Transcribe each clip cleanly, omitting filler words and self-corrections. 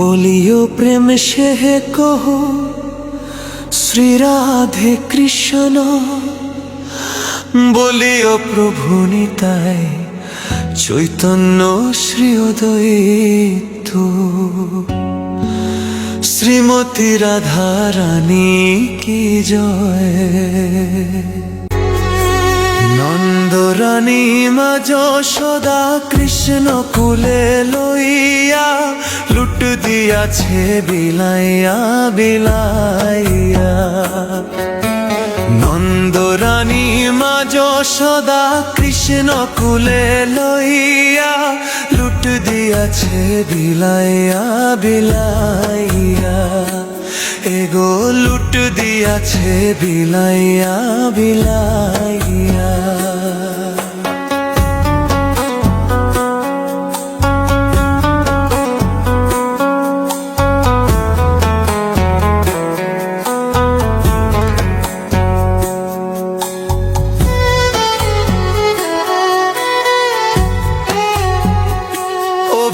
बोलियो प्रेम से है कहो श्री राधे कृष्ण बोलियो प्रभु निताय चैतन्य श्री अद्वैत श्रीमती राधा रानी की जय। नंदरानी मा যশোদা कृष्ण कुले लइया लुट दियाছে বিলাইয়া বিলাইয়া। नंदरानी मा যশোদা कृष्ण कुले लइया लुट दियाছে বিলাইয়া বিলাইয়া। एगो लुट दियाছে বিলাইয়া বিলাইয়া।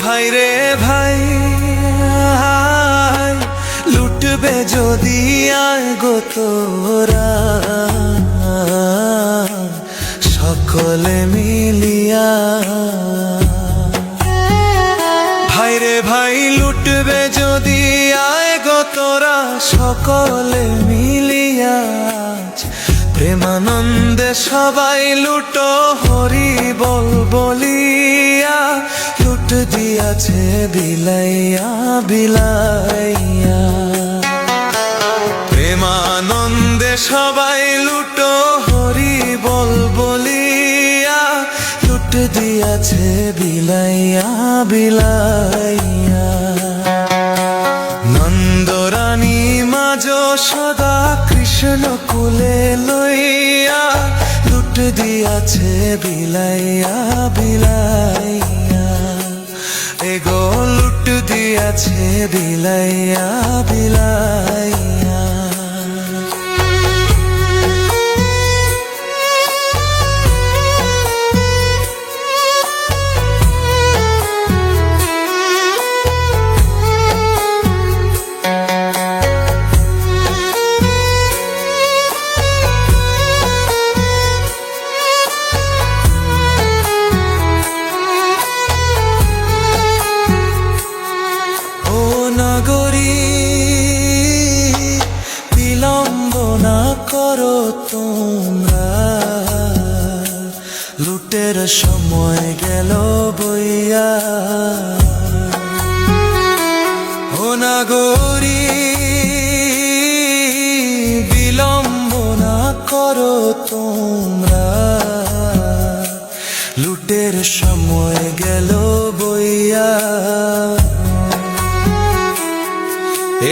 भाई रे भाई लुटबे जदि आय गो तोरा सकले मिलिया। भाई रे भाई लुटबे जदि आय गो तोरा सकले मिलिया। प्रेमानंदे सबाई लुटो हरि बोल बोलिया लुट दियाছে বিলাইয়া বিলাইয়া। प्रेमानंदे सबाई लुटो हरि बोल बोलिया लुट दियाছে বিলাইয়া বিলাইয়া। नंदरानी मा যশোদা कृष्ण कुले लइया लुट दियाছে বিলাইয়া বিলাইয়া। एगो लुट दियाছে বিলাইয়া বিলাইয়া। करो তোমরা লুটের সময় গেল বইয়া। ও নাগরী বিলম্ব না করো তোমরা লুটের সময় গেল বইয়া।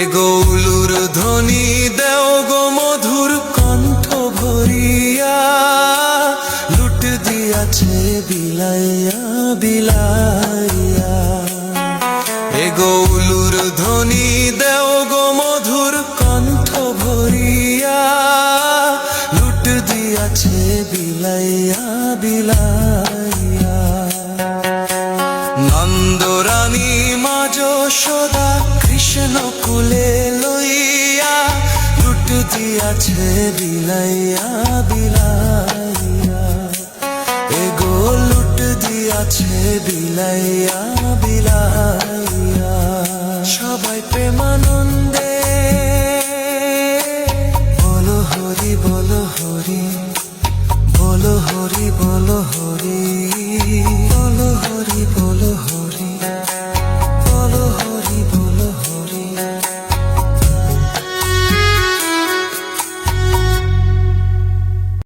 एगो उलुर ध्वनि देओ गो मधुर कण्ठ भरिया लुट दियाছে বিলাইয়া বিলাইয়া। एगो उलुर ध्वनि देओ गो मधुर कण्ठ भरिया लुट दियाছে বিলাইয়া বিলাইয়া। नंदरानी मा যশোদা कृष्ण कुले लइया लुट दियाছে বিলাইয়া বিলাইয়া। एगो लुट दियाছে বিলাইয়া বিলাইয়া। सबाई प्रेमानंदे बोलो हरि बोलो हरि बोलो हरि बोलो हरि बोलो हरि।